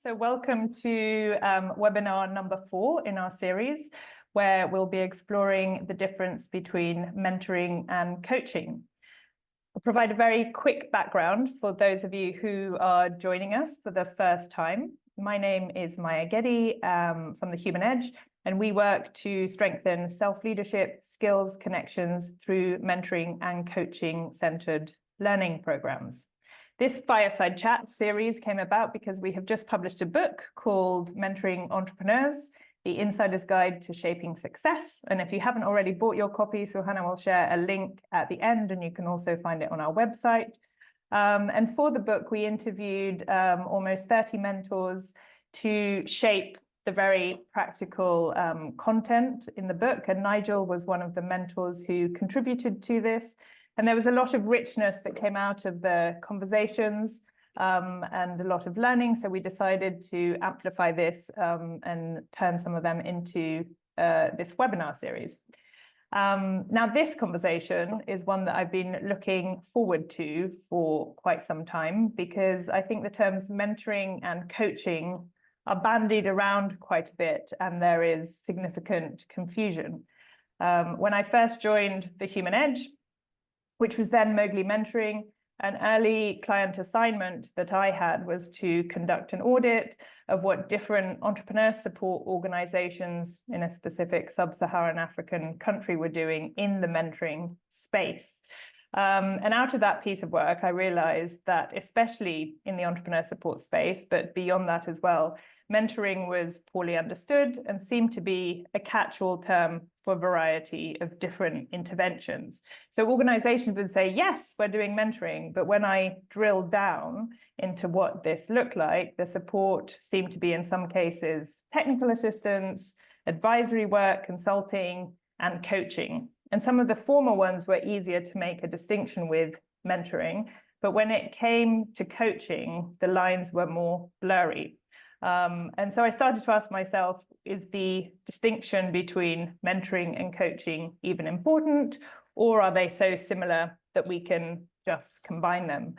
So welcome to webinar number 4 in our series, where we'll be exploring the difference between mentoring and coaching. I'll provide a very quick background for those of you who are joining us for the first time. My name is Maia Gedde from the Human Edge, and we work to strengthen self-leadership, skills, connections through mentoring and coaching-centered learning programs. This Fireside Chat series came about because we have just published a book called Mentoring Entrepreneurs, The Insider's Guide to Shaping Success. And if you haven't already bought your copy, Suhana will share a link at the end, and you can also find it on our website. And for the book, we interviewed almost 30 mentors to shape the very practical content in the book. And Nigel was one of the mentors who contributed to this. And there was a lot of richness that came out of the conversations and a lot of learning. So we decided to amplify this and turn some of them into this webinar series. Now, this conversation is one that I've been looking forward to for quite some time, because I think the terms mentoring and coaching are bandied around quite a bit, and there is significant confusion. When I first joined the Human Edge, which was then Mowgli Mentoring, an early client assignment that I had was to conduct an audit of what different entrepreneur support organizations in a specific sub-Saharan African country were doing in the mentoring space. And out of that piece of work, I realized that especially in the entrepreneur support space, but beyond that as well, mentoring was poorly understood and seemed to be a catch-all term for a variety of different interventions. So organizations would say, yes, we're doing mentoring, but when I drilled down into what this looked like, the support seemed to be in some cases technical assistance, advisory work, consulting, and coaching. And some of the former ones were easier to make a distinction with mentoring, but when it came to coaching, the lines were more blurry. And so I started to ask myself, is the distinction between mentoring and coaching even important, or are they so similar that we can just combine them?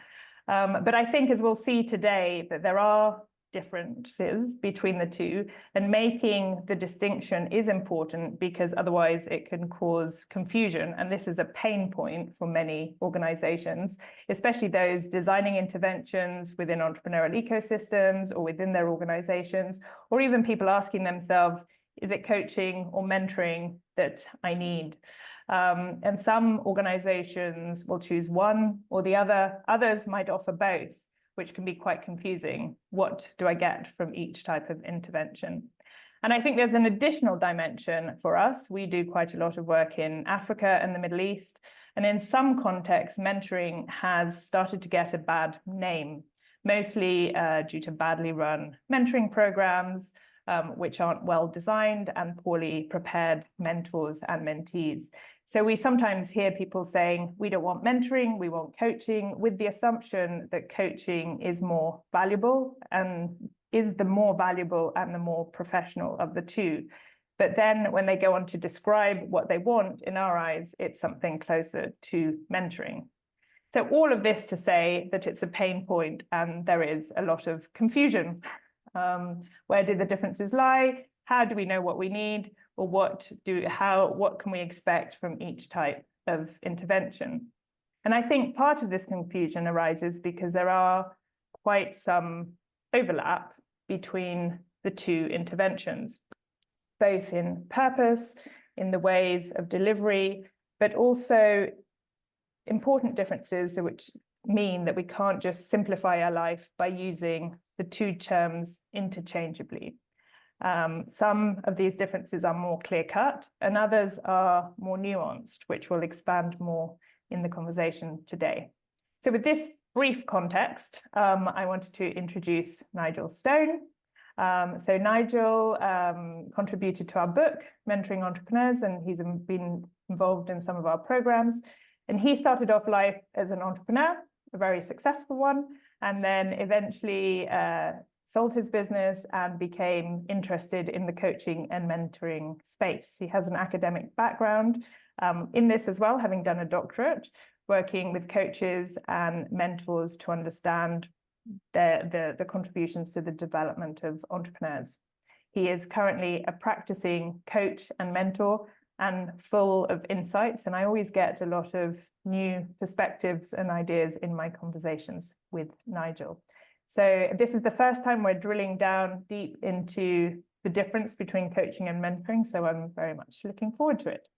But I think, as we'll see today, that there are differences between the two, and making the distinction is important, because otherwise it can cause confusion. And this is a pain point for many organizations, especially those designing interventions within entrepreneurial ecosystems or within their organizations, or even people asking themselves, is it coaching or mentoring that I need? And some organizations will choose one or the other. Others might offer both, which can be quite confusing. What do I get from each type of intervention? And I think there's an additional dimension for us. We do quite a lot of work in Africa and the Middle East. And in some contexts, mentoring has started to get a bad name, mostly due to badly run mentoring programs, which aren't well designed, and poorly prepared mentors and mentees. So we sometimes hear people saying, we don't want mentoring, we want coaching, with the assumption that coaching is more valuable and is the more valuable and the more professional of the two. But then when they go on to describe what they want, in our eyes, it's something closer to mentoring. So all of this to say that it's a pain point and there is a lot of confusion. Where do the differences lie? How do we know what we need? Or what can we expect from each type of intervention? And I think part of this confusion arises because there are quite some overlap between the two interventions, both in purpose, in the ways of delivery, but also important differences which mean that we can't just simplify our life by using the two terms interchangeably. Some of these differences are more clear-cut, and others are more nuanced, which we'll expand more in the conversation today. So with this brief context, I wanted to introduce Nigel Stone. So Nigel contributed to our book, Mentoring Entrepreneurs, and he's been involved in some of our programs. And he started off life as an entrepreneur, a very successful one, and then eventually sold his business and became interested in the coaching and mentoring space. He has an academic background, in this as well, having done a doctorate, working with coaches and mentors to understand the contributions to the development of entrepreneurs. He is currently a practicing coach and mentor and full of insights. And I always get a lot of new perspectives and ideas in my conversations with Nigel. So this is the first time we're drilling down deep into the difference between coaching and mentoring. So I'm very much looking forward to it.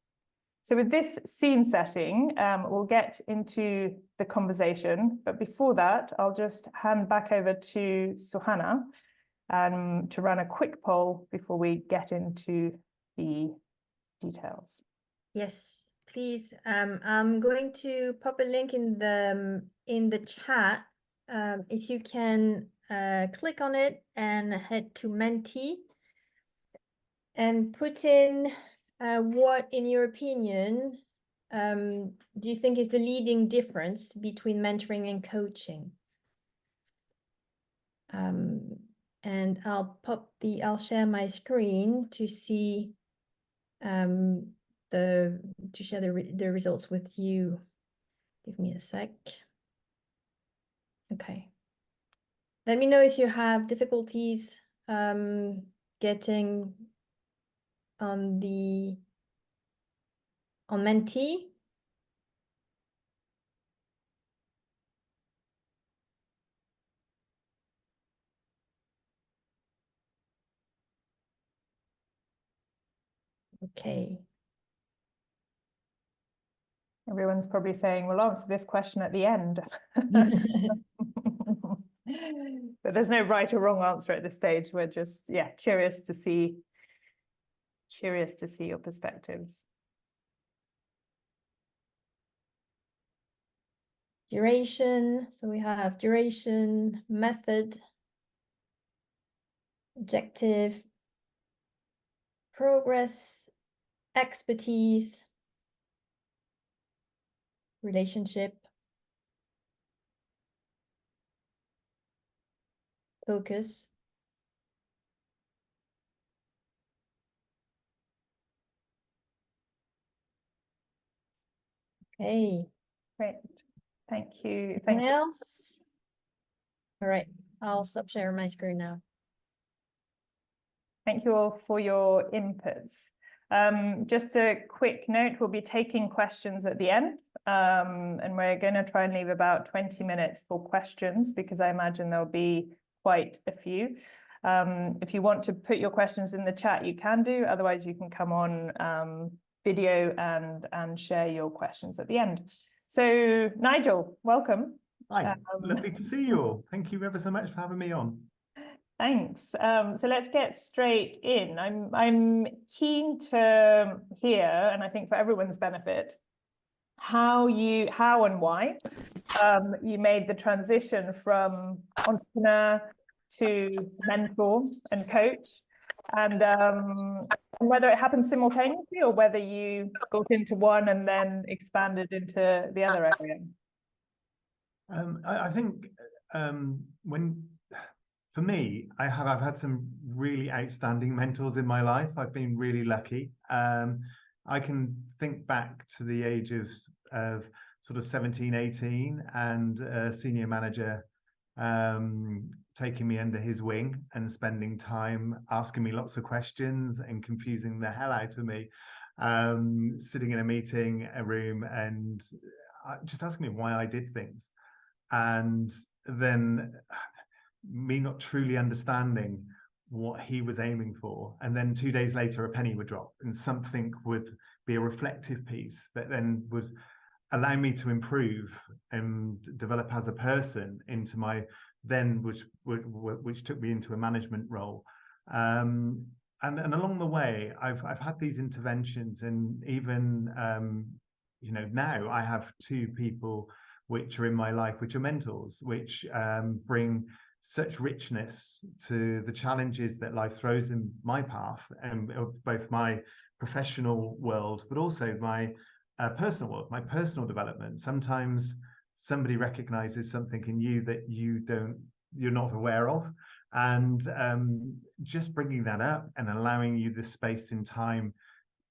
So with this scene setting, we'll get into the conversation. But before that, I'll just hand back over to Suhana to run a quick poll before we get into the details. Yes, please. I'm going to pop a link in the chat. If you can click on it and head to Menti and put in what, in your opinion, do you think is the leading difference between mentoring and coaching? And I'll share my screen to see to share the results with you. Give me a sec. Okay. Let me know if you have difficulties getting on Menti. Okay. Everyone's probably saying, we'll answer this question at the end. But there's no right or wrong answer at this stage. We're just, yeah, curious to see your perspectives. Duration. So we have duration, method, objective, progress, expertise, relationship, focus. Okay. Great. Thank you. Anything else? All right. I'll stop sharing my screen now. Thank you all for your inputs. Just a quick note, we'll be taking questions at the end, and we're going to try and leave about 20 minutes for questions because I imagine there'll be quite a few. If you want to put your questions in the chat, you can do. Otherwise, you can come on video and share your questions at the end. So, Nigel, welcome. Hi, lovely to see you all. Thank you ever so much for having me on. Thanks. So let's get straight in. I'm keen to hear, and I think for everyone's benefit, how and why you made the transition from entrepreneur to mentor and coach, and whether it happened simultaneously or whether you got into one and then expanded into the other area. I think for me, I've had some really outstanding mentors in my life. I've been really lucky. I can think back to the age of sort of 17, 18 and a senior manager taking me under his wing and spending time asking me lots of questions and confusing the hell out of me, sitting in a room and just asking me why I did things. And then me not truly understanding what he was aiming for. And then 2 days later, a penny would drop and something would be a reflective piece that then would allow me to improve and develop as a person into my then, which took me into a management role. And along the way, I've had these interventions, and even now I have two people which are in my life, which are mentors, which bring such richness to the challenges that life throws in my path, and both my professional world, but also my personal world, my personal development. Sometimes somebody recognizes something in you that you're not aware of, and just bringing that up and allowing you the space and time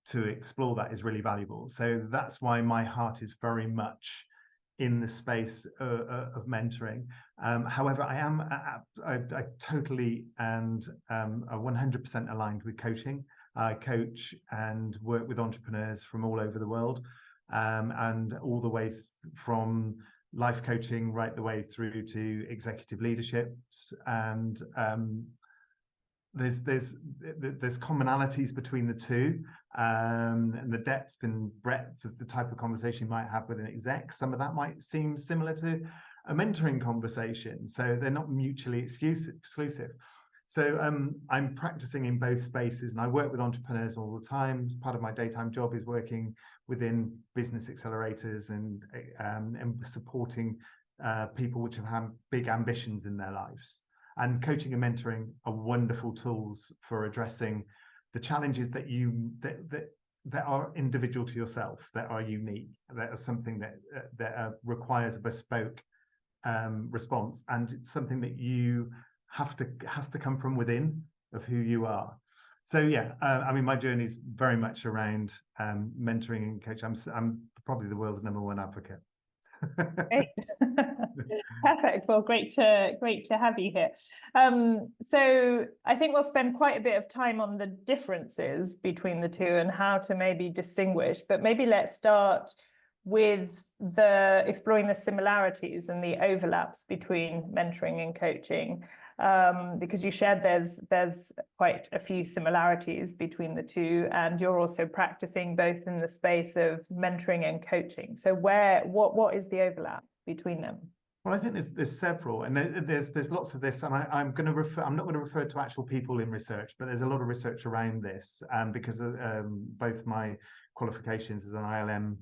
to explore that is really valuable. So that's why my heart is very much in the space of mentoring. However, I totally and are 100% aligned with coaching. I coach and work with entrepreneurs from all over the world, and all the way from life coaching right the way through to executive leadership. And there's commonalities between the two, and the depth and breadth of the type of conversation you might have with an exec. Some of that might seem similar to a mentoring conversation, so they're not mutually exclusive. So I'm practicing in both spaces, and I work with entrepreneurs all the time. Part of my daytime job is working within business accelerators and supporting people which have had big ambitions in their lives. And coaching and mentoring are wonderful tools for addressing the challenges that that are individual to yourself, that are unique, that are something that requires a bespoke response, and it's something that you has to come from within of who you are. So yeah, I mean, my journey is very much around mentoring and coaching. I'm probably the world's #1 advocate. Great. Perfect. Well, great to have you here. So I think we'll spend quite a bit of time on the differences between the two and how to maybe distinguish, but maybe let's start with exploring the similarities and the overlaps between mentoring and coaching, because you shared there's quite a few similarities between the two, and you're also practicing both in the space of mentoring and coaching. So what is the overlap between them? Well, I think there's several, and there's lots of this, and I'm not going to refer to actual people in research, but there's a lot of research around this, because both my qualifications as an ILM,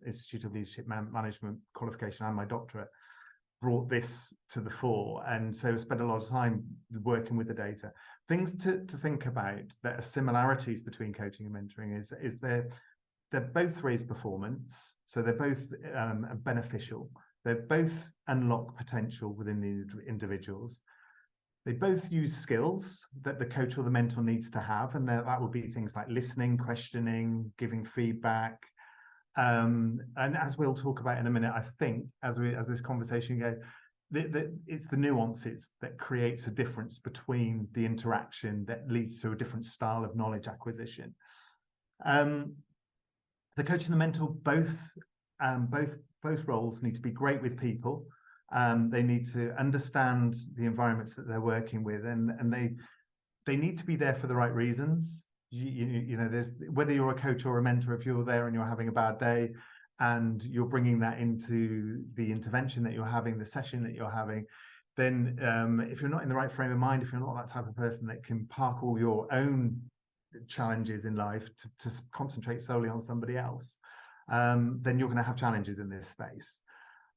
Institute of Leadership Management qualification, and my doctorate brought this to the fore, and so spent a lot of time working with the data. Things to think about that are similarities between coaching and mentoring is they're both raise performance, so they're both beneficial. They both unlock potential within the individuals. They both use skills that the coach or the mentor needs to have, and that would be things like listening, questioning, giving feedback. And as we'll talk about in a minute, I think as this conversation goes, it's the nuances that creates a difference between the interaction that leads to a different style of knowledge acquisition. The coach and the mentor both roles need to be great with people. They need to understand the environments that they're working with, and they need to be there for the right reasons. You know, there's, whether you're a coach or a mentor, if you're there and you're having a bad day and you're bringing that into the intervention that you're having, the session that you're having, then if you're not in the right frame of mind, if you're not that type of person that can park all your own challenges in life to concentrate solely on somebody else, then you're going to have challenges in this space.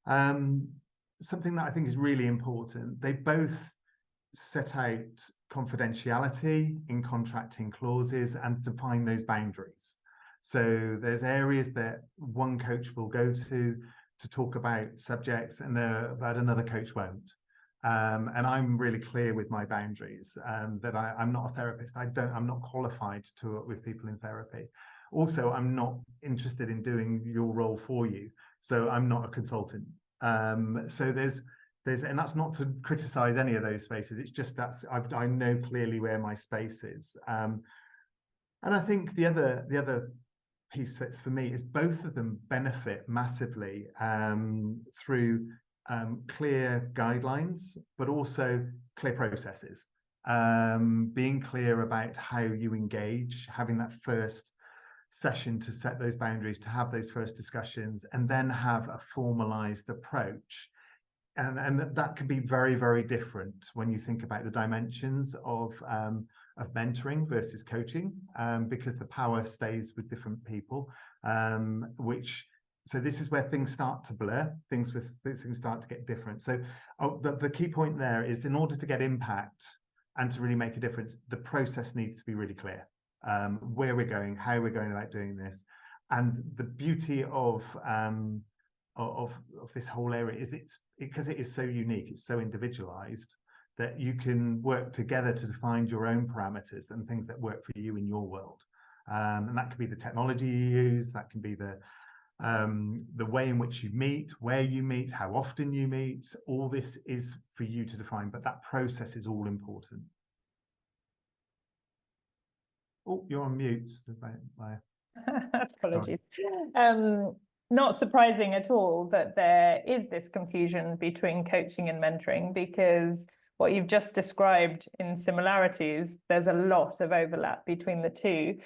Something that I think is really important, they both set out confidentiality in contracting clauses and define those boundaries. So there's areas that one coach will go to talk about subjects, and that another coach won't. And I'm really clear with my boundaries, that I'm not a therapist. I'm not qualified to work with people in therapy. Also, I'm not interested in doing your role for you. So I'm not a consultant. So there's, and that's not to criticize any of those spaces. It's just I know clearly where my space is. And I think the other piece that's for me is both of them benefit massively through clear guidelines, but also clear processes. Being clear about how you engage, having that first session to set those boundaries, to have those first discussions, and then have a formalized approach. And that can be very, very different when you think about the dimensions of mentoring versus coaching, because the power stays with different people, so this is where things start to blur, things start to get different. So the key point there is, in order to get impact and to really make a difference, the process needs to be really clear. Where we're going, how we're going about doing this. And the beauty of this whole area is because it is so unique, it's so individualized, that you can work together to find your own parameters and things that work for you in your world. And that could be the technology you use, that can be the way in which you meet, where you meet, how often you meet. All this is for you to define, but that process is all important. Oh, you're on mute. Apologies. Not surprising at all that there is this confusion between coaching and mentoring, because what you've just described in similarities, there's a lot of overlap between the two.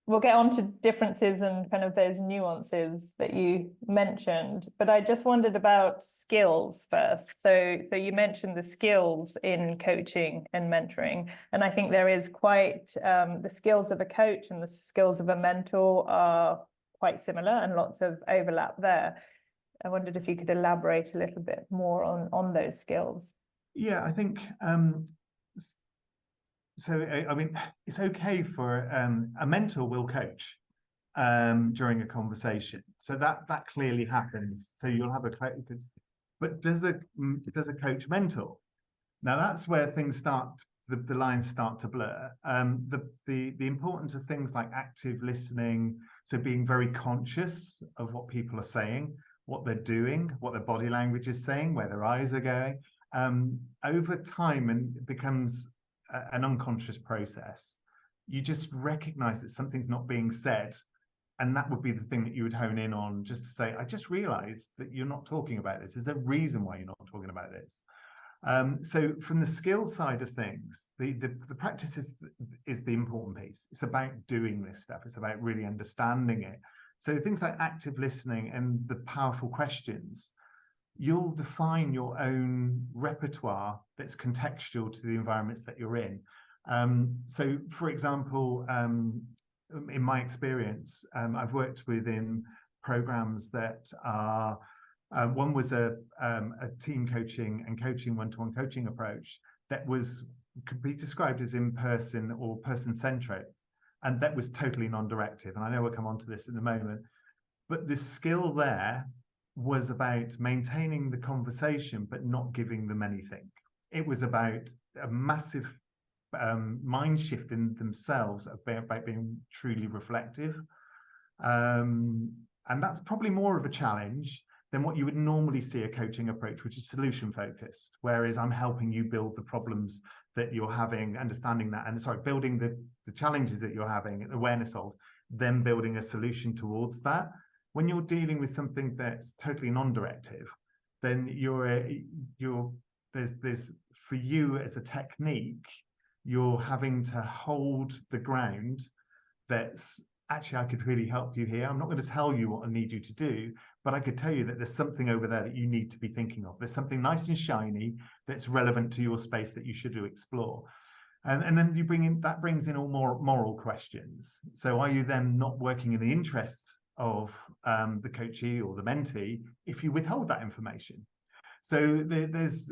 We'll get on to differences and kind of those nuances that you mentioned, but I just wondered about skills first. So you mentioned the skills in coaching and mentoring, and I think there is quite, the skills of a coach and the skills of a mentor are quite similar and lots of overlap there. I wondered if you could elaborate a little bit more on those skills. Yeah, I think so. I mean, it's okay for a mentor will coach during a conversation, so that clearly happens. So you'll have a coach, but does a coach mentor? Now that's where things start. The lines start to blur. The importance of things like active listening, so being very conscious of what people are saying, what they're doing, what their body language is saying, where their eyes are going, over time, and it becomes an unconscious process. You just recognize that something's not being said, and that would be the thing that you would hone in on, just to say, I just realized that you're not talking about this. Is there a reason why you're not talking about this? So from the skill side of things, the practice is the important piece. It's about doing this stuff. It's about really understanding it. So things like active listening and the powerful questions, you'll define your own repertoire that's contextual to the environments that you're in. So, for example, in my experience, I've worked within programs that are, one was a team coaching and coaching one-to-one coaching approach that could be described as in-person or person-centric, and that was totally non-directive. And I know we'll come on to this in a moment, but the skill there was about maintaining the conversation but not giving them anything. It was about a massive mind shift in themselves, about being truly reflective, and that's probably more of a challenge than what you would normally see a coaching approach, which is solution focused, whereas I'm helping you build the problems that you're having, understanding that, and building the challenges that you're having, awareness of, then building a solution towards that. When you're dealing with something that's totally non-directive, then there's for you as a technique, you're having to hold the ground. That's actually, I could really help you here. I'm not going to tell you what I need you to do, but I could tell you that there's something over there that you need to be thinking of. There's something nice and shiny that's relevant to your space that you should explore. And then you that brings in all more moral questions. So are you then not working in the interests of the coachee or the mentee if you withhold that information? So there's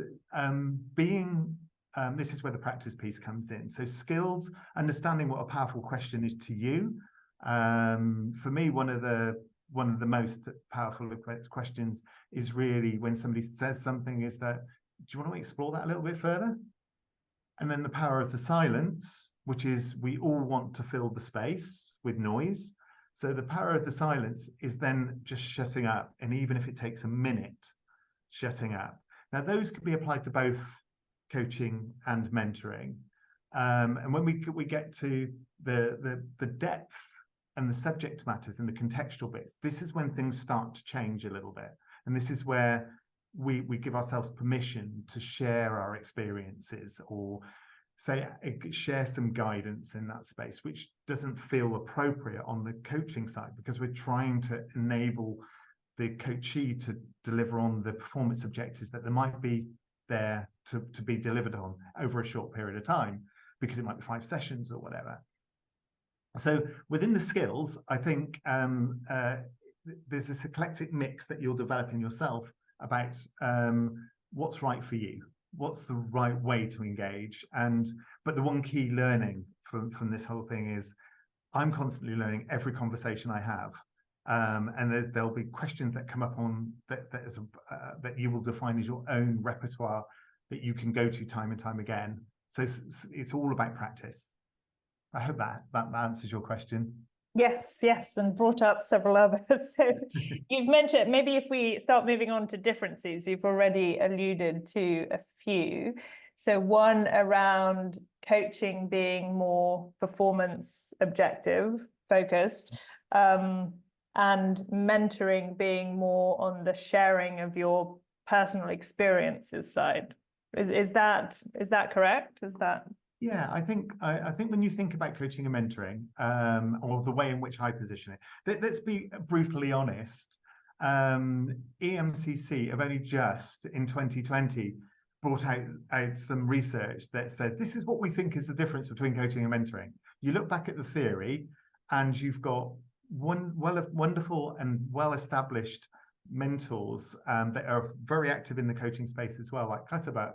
this is where the practice piece comes in. So skills, understanding what a powerful question is to you. For me, one of the most powerful questions is really when somebody says something, is that, do you want to explore that a little bit further? And then the power of the silence, which is we all want to fill the space with noise. So the power of the silence is then just shutting up. And even if it takes a minute, shutting up. Now, those could be applied to both coaching and mentoring. And when we get to the depth and the subject matters and the contextual bits, this is when things start to change a little bit. And this is where we give ourselves permission to share our experiences, or share some guidance in that space, which doesn't feel appropriate on the coaching side, because we're trying to enable the coachee to deliver on the performance objectives that there might be there to be delivered on over a short period of time, because it might be 5 sessions or whatever. So within the skills, I think there's this eclectic mix that you're developing yourself about what's right for you, what's the right way to engage. But the one key learning from this whole thing is I'm constantly learning every conversation I have. And there'll be questions that come up on that you will define as your own repertoire that you can go to time and time again. So it's all about practice. I hope that answers your question. Yes, yes, and brought up several others. So you've mentioned, maybe if we start moving on to differences, you've already alluded to a few. So one around coaching being more performance objective focused, and mentoring being more on the sharing of your personal experiences side. Is that correct? Is that? Yeah, I think when you think about coaching and mentoring, or the way in which I position it, let's be brutally honest. EMCC have only just in 2020 brought out some research that says this is what we think is the difference between coaching and mentoring. You look back at the theory, and you've got wonderful and well-established mentors that are very active in the coaching space as well, like Clutterbuck,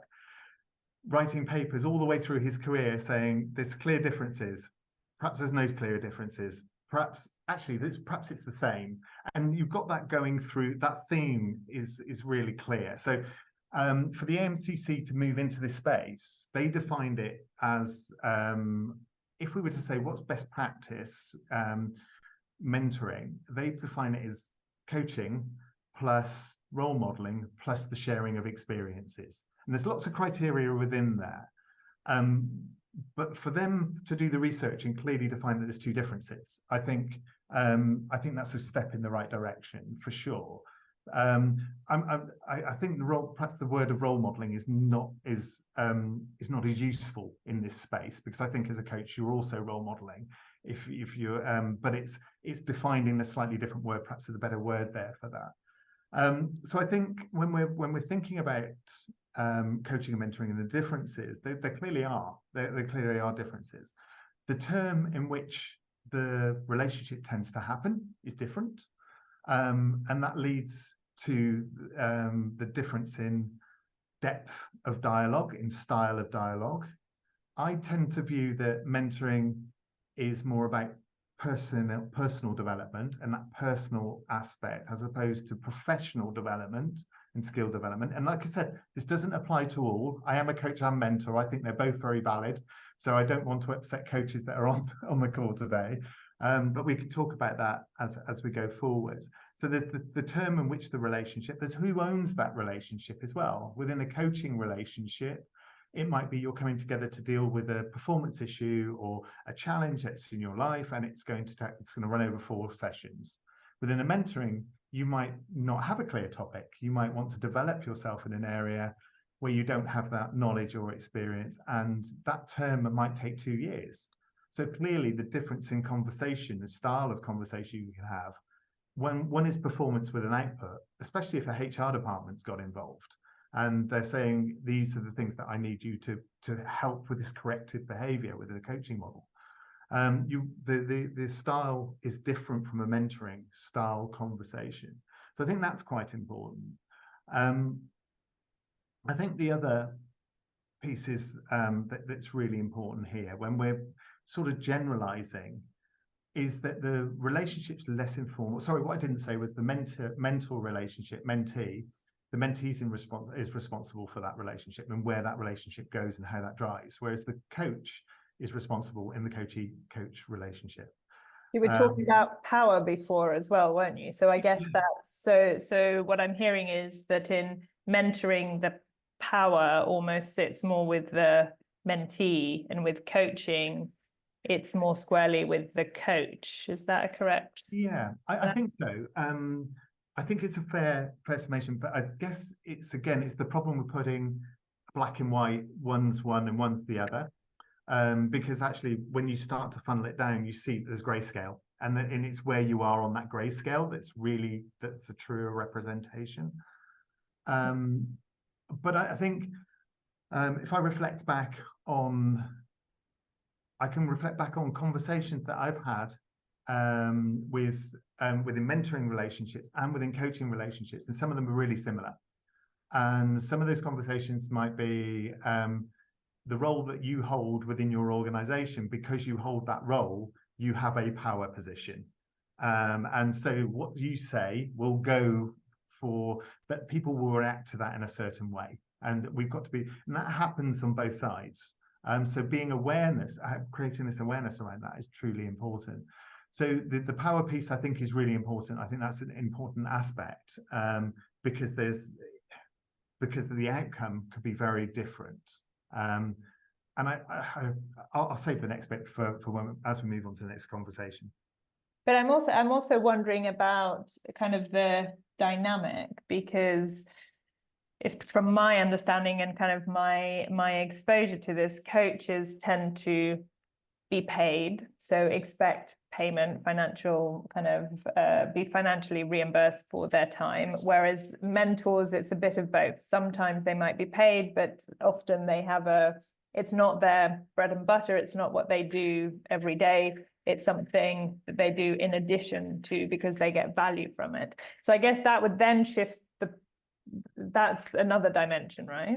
writing papers all the way through his career saying there's clear differences, perhaps there's no clear differences, perhaps it's the same, and you've got that going through. That theme is really clear. So for the AMCC to move into this space, they defined it as, if we were to say what's best practice mentoring, they define it as coaching plus role modeling plus the sharing of experiences. And there's lots of criteria within there. But for them to do the research and clearly define that there's two differences, I think that's a step in the right direction for sure. I think perhaps the word of role modeling is not as useful in this space, because I think as a coach you're also role modeling if you're but it's defined in a slightly different word. Perhaps there's a better word there for that. So I think when we're thinking about coaching and mentoring and the differences, there clearly are. There clearly are differences. The term in which the relationship tends to happen is different, and that leads to the difference in depth of dialogue, in style of dialogue. I tend to view that mentoring is more about personal development and that personal aspect, as opposed to professional development and skill development. And like I said, this doesn't apply to all. I am a coach and mentor. I think they're both very valid. So I don't want to upset coaches that are on the call today. But we can talk about that as we go forward. So there's the term in which the relationship, there's who owns that relationship as well. Within a coaching relationship, it might be you're coming together to deal with a performance issue or a challenge that's in your life, and it's going to run over 4 sessions. Within a mentoring, you might not have a clear topic. You might want to develop yourself in an area where you don't have that knowledge or experience, and that term might take 2 years. So clearly the difference in conversation, the style of conversation you can have, when one is performance with an output, especially if a HR department's got involved, and they're saying, these are the things that I need you to help with this corrective behavior within a coaching model. The style is different from a mentoring style conversation. So I think that's quite important. I think the other piece is that's really important here when we're sort of generalizing is that the relationship's less informal. Sorry, what I didn't say was the mentor relationship, mentee. The mentee is responsible for that relationship and where that relationship goes and how that drives, whereas the coach is responsible in the coach relationship. You were talking about power before as well, weren't you? So I guess that's so what I'm hearing is that in mentoring, the power almost sits more with the mentee, and with coaching, it's more squarely with the coach. Is that correct? Yeah, I think so. I think it's a fair summation, but I guess it's the problem with putting black and white, one's one and one's the other. Because actually when you start to funnel it down, you see there's grayscale, and it's where you are on that grayscale that's a truer representation. But I think if I reflect back on, I can reflect back on conversations that I've had within mentoring relationships and within coaching relationships, and some of them are really similar. And some of those conversations might be the role that you hold within your organization. Because you hold that role, you have a power position. And so what you say will go for that, people will react to that in a certain way. And we've got to be, and that happens on both sides. So being awareness, creating this awareness around that is truly important. So the power piece, I think, is really important. I think that's an important aspect, because the outcome could be very different. And I'll save the next bit for when, as we move on to the next conversation. But I'm also wondering about kind of the dynamic, because it's from my understanding and kind of my exposure to this, coaches tend to be paid, so expect payment, financial kind of be financially reimbursed for their time, whereas mentors, it's a bit of both. Sometimes they might be paid, but often they have it's not their bread and butter, it's not what they do every day, it's something that they do in addition to, because they get value from it. So I guess that would then shift that's another dimension, right?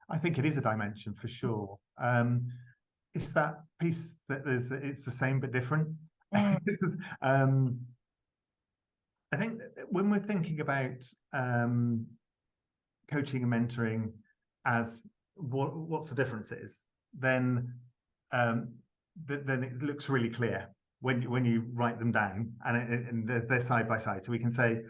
I think it is a dimension for sure. It's that piece that it's the same but different. I think when we're thinking about coaching and mentoring as what's the differences, then it looks really clear when you write them down, and they're side by side. So we can say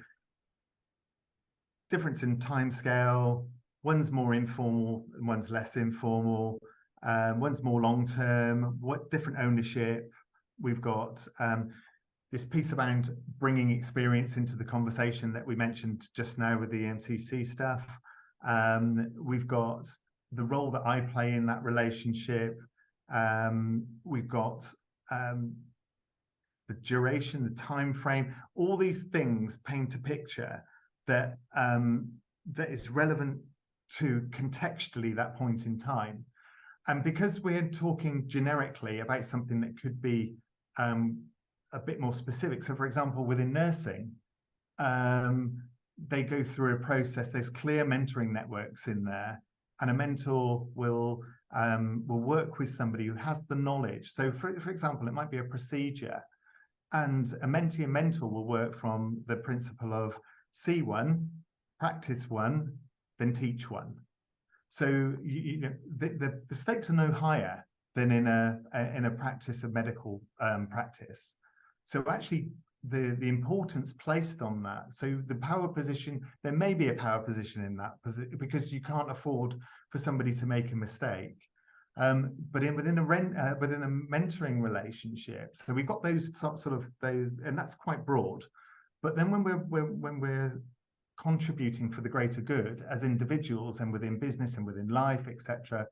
difference in time scale, one's more informal and one's less informal, one's more long-term, what different ownership. We've got this piece around bringing experience into the conversation that we mentioned just now with the MCC stuff. We've got the role that I play in that relationship. We've got the duration, the time frame, all these things paint a picture that that is relevant to contextually that point in time. And because we're talking generically about something that could be a bit more specific, so for example, within nursing, they go through a process, there's clear mentoring networks in there, and a mentor will work with somebody who has the knowledge. So for example, it might be a procedure, and a mentee and mentor will work from the principle of see one, practice one, then teach one. So the stakes are no higher than in a practice of medical practice. So actually the importance placed on that. So the power position, there may be a power position in that because you can't afford for somebody to make a mistake. But within a mentoring relationship, so we've got those sort of those, and that's quite broad. But then when we're contributing for the greater good as individuals and within business and within life, etc.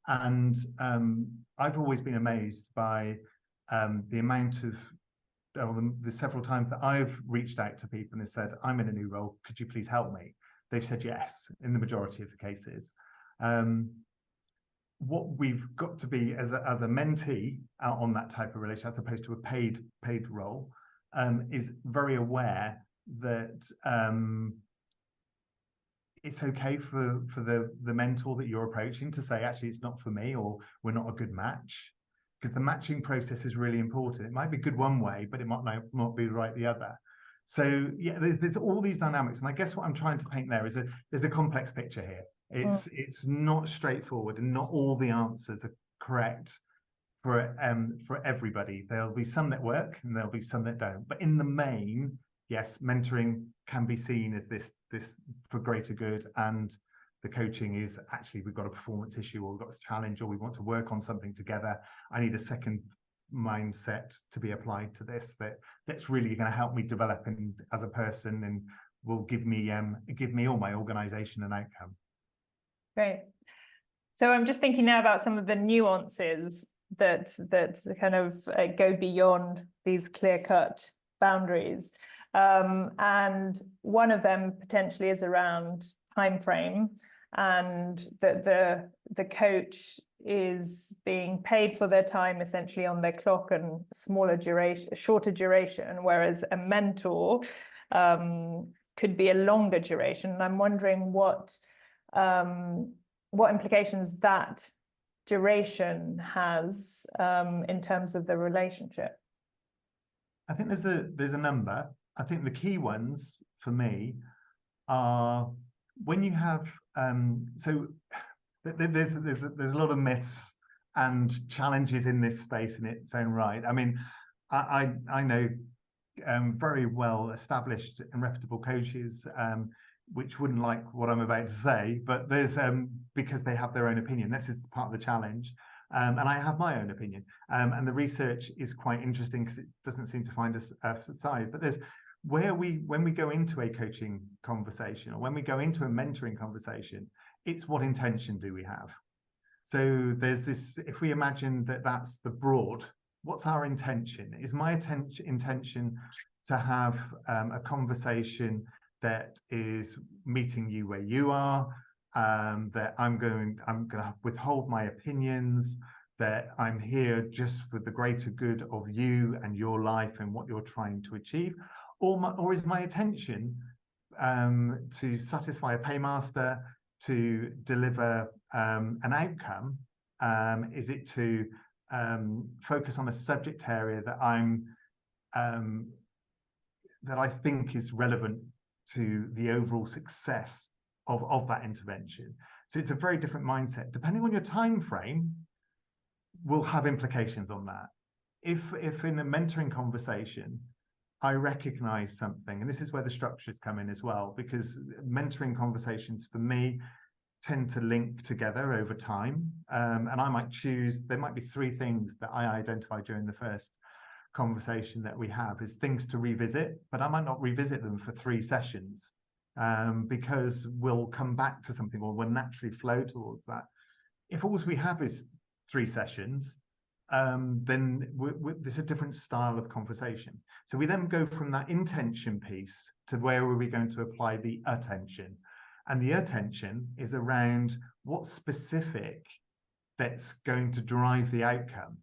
And I've always been amazed by the amount of the several times that I've reached out to people and said, I'm in a new role, could you please help me? They've said yes in the majority of the cases. What we've got to be as a mentee out on that type of relation, as opposed to a paid role, is very aware that it's okay for the mentor that you're approaching to say, actually, it's not for me, or we're not a good match. Because the matching process is really important. It might be good one way, but it might not be right the other. So yeah, there's all these dynamics, and I guess what I'm trying to paint there is there's a complex picture here. It's not straightforward, and not all the answers are correct for everybody. There'll be some that work, and there'll be some that don't. But in the main, yes, mentoring can be seen as this for greater good, and the coaching is actually we've got a performance issue, or we've got this challenge, or we want to work on something together. I need a second mindset to be applied to this that's really going to help me develop as a person, and will give me or my organization an outcome. Great. So I'm just thinking now about some of the nuances that kind of go beyond these clear-cut boundaries. And one of them potentially is around time frame, and that the coach is being paid for their time essentially on their clock and shorter duration, whereas a mentor could be a longer duration. And I'm wondering what implications that duration has in terms of the relationship. I think there's a number. I think the key ones for me are when you have so there's a lot of myths and challenges in this space in its own right. I mean, I know very well established and reputable coaches which wouldn't like what I'm about to say, but there's because they have their own opinion. This is part of the challenge. And I have my own opinion. And the research is quite interesting because it doesn't seem to find us side. But there's when we go into a coaching conversation or when we go into a mentoring conversation, it's what intention do we have? So there's this, if we imagine that that's the broad, what's our intention? Is my intention to have a conversation that is meeting you where you are, that I'm going to withhold my opinions, that I'm here just for the greater good of you and your life and what you're trying to achieve, or is my attention to satisfy a paymaster, to deliver an outcome? Is it to focus on a subject area that I think is relevant to the overall success of that intervention? So it's a very different mindset. Depending on your time frame, will have implications on that. If in a mentoring conversation, I recognize something, and this is where the structures come in as well, because mentoring conversations for me tend to link together over time. And I might choose, there might be 3 things that I identify during the first conversation that we have is things to revisit, but I might not revisit them for 3 sessions because we'll come back to something or we'll naturally flow towards that. If all we have is 3 sessions, then there's a different style of conversation. So we then go from that intention piece to where are we going to apply the attention? And the attention is around what's specific that's going to drive the outcome.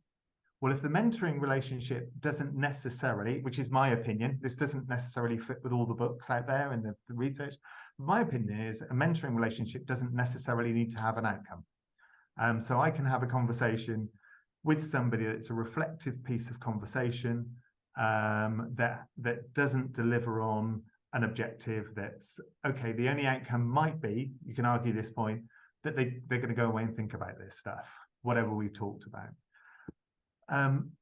Well, if the mentoring relationship doesn't necessarily, which is my opinion, this doesn't necessarily fit with all the books out there and the research. My opinion is a mentoring relationship doesn't necessarily need to have an outcome. So I can have a conversation with somebody that's a reflective piece of conversation that doesn't deliver on an objective that's, okay, the only outcome might be, you can argue this point, that they're going to go away and think about this stuff, whatever we've talked about.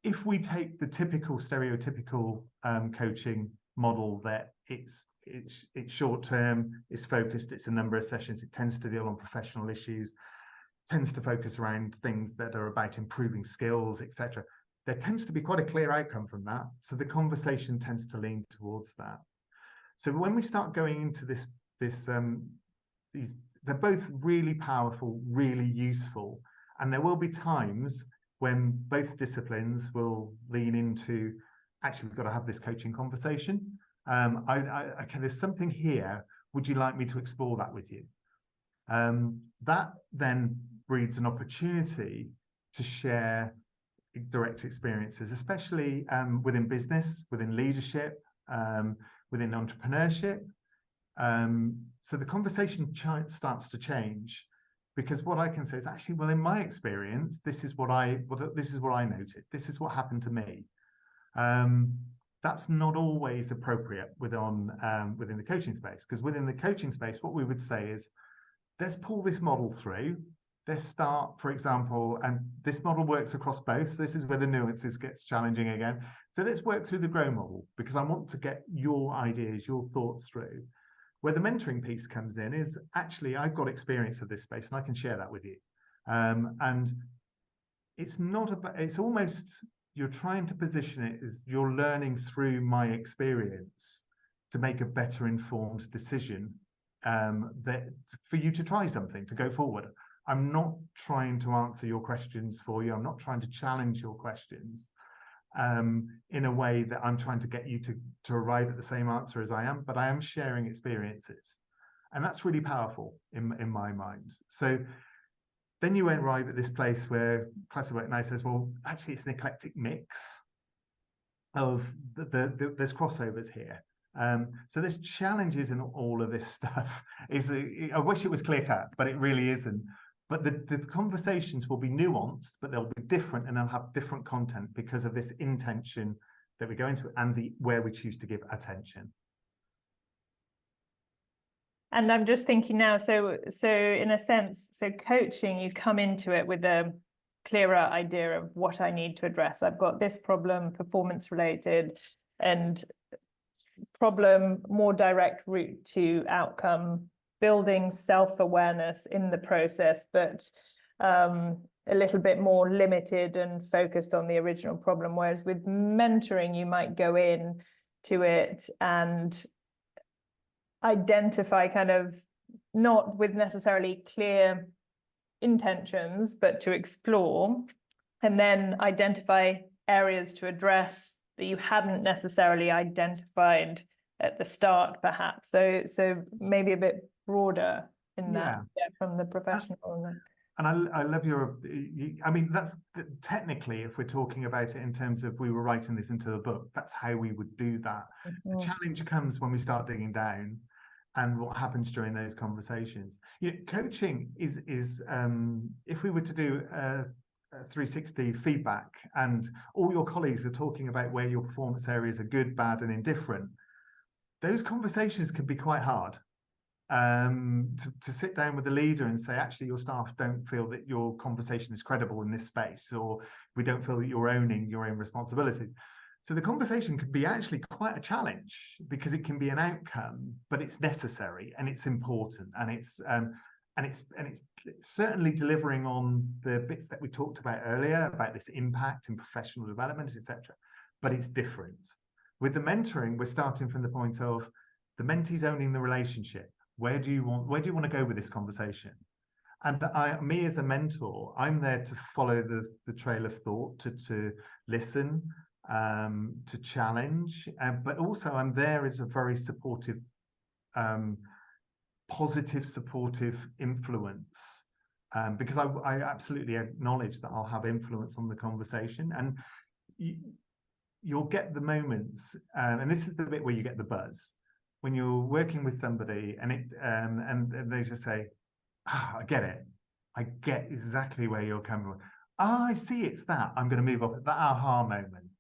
If we take the typical stereotypical coaching model that it's short term, it's focused, it's a number of sessions, it tends to deal on professional issues, tends to focus around things that are about improving skills, etc. There tends to be quite a clear outcome from that. So the conversation tends to lean towards that. So when we start going into these, they're both really powerful, really useful, and there will be times when both disciplines will lean into, actually, we've got to have this coaching conversation. Okay, there's something here. Would you like me to explore that with you? That then breeds an opportunity to share direct experiences, especially within business, within leadership, within entrepreneurship. So the conversation starts to change, because what I can say is actually, well, in my experience, this is what I noted. This is what happened to me. That's not always appropriate within the coaching space, because within the coaching space, what we would say is, let's pull this model through. Let's start, for example, and this model works across both. So this is where the nuances gets challenging again. So let's work through the GROW model, because I want to get your ideas, your thoughts through. Where the mentoring piece comes in is, actually, I've got experience of this space and I can share that with you. And it's not about, it's almost, you're trying to position it as you're learning through my experience to make a better informed decision, that for you to try something, to go forward. I'm not trying to answer your questions for you. I'm not trying to challenge your questions in a way that I'm trying to get you to arrive at the same answer as I am, but I am sharing experiences. And that's really powerful in my mind. So then you arrive at this place where Classic Work now says, well, actually, it's an eclectic mix of there's crossovers here. So there's challenges in all of this stuff. I wish it was clear cut, but it really isn't. But the conversations will be nuanced, but they'll be different and they'll have different content because of this intention that we go into and where we choose to give attention. And I'm just thinking now, so in a sense, so coaching, you come into it with a clearer idea of what I need to address. I've got this problem, performance related, and problem, more direct route to outcome, building self-awareness in the process, but a little bit more limited and focused on the original problem. Whereas with mentoring, you might go in to it and identify, kind of not with necessarily clear intentions, but to explore, and then identify areas to address that you hadn't necessarily identified at the start, perhaps. So maybe a bit broader in that, from the professional. And I love I mean, that's technically, if we're talking about it in terms of we were writing this into the book, that's how we would do that. The challenge comes when we start digging down and what happens during those conversations. Coaching is if we were to do a 360 feedback and all your colleagues are talking about where your performance areas are good, bad, and indifferent, those conversations can be quite hard. To sit down with the leader and say, actually, your staff don't feel that your conversation is credible in this space, or we don't feel that you're owning your own responsibilities. So the conversation can be actually quite a challenge, because it can be an outcome, but it's necessary and it's important, and it's certainly delivering on the bits that we talked about earlier about this impact in professional development, etc. But it's different. With the mentoring, we're starting from the point of the mentee's owning the relationship. Where do you want to go with this conversation? And me as a mentor, I'm there to follow the trail of thought, to listen, to challenge, but also I'm there as a very supportive, positive, supportive influence, because I absolutely acknowledge that I'll have influence on the conversation, and you'll get the moments, and this is the bit where you get the buzz. When you're working with somebody and they just say, I get it. I get exactly where you're coming from. I see, it's that. I'm going to move off at that aha moment.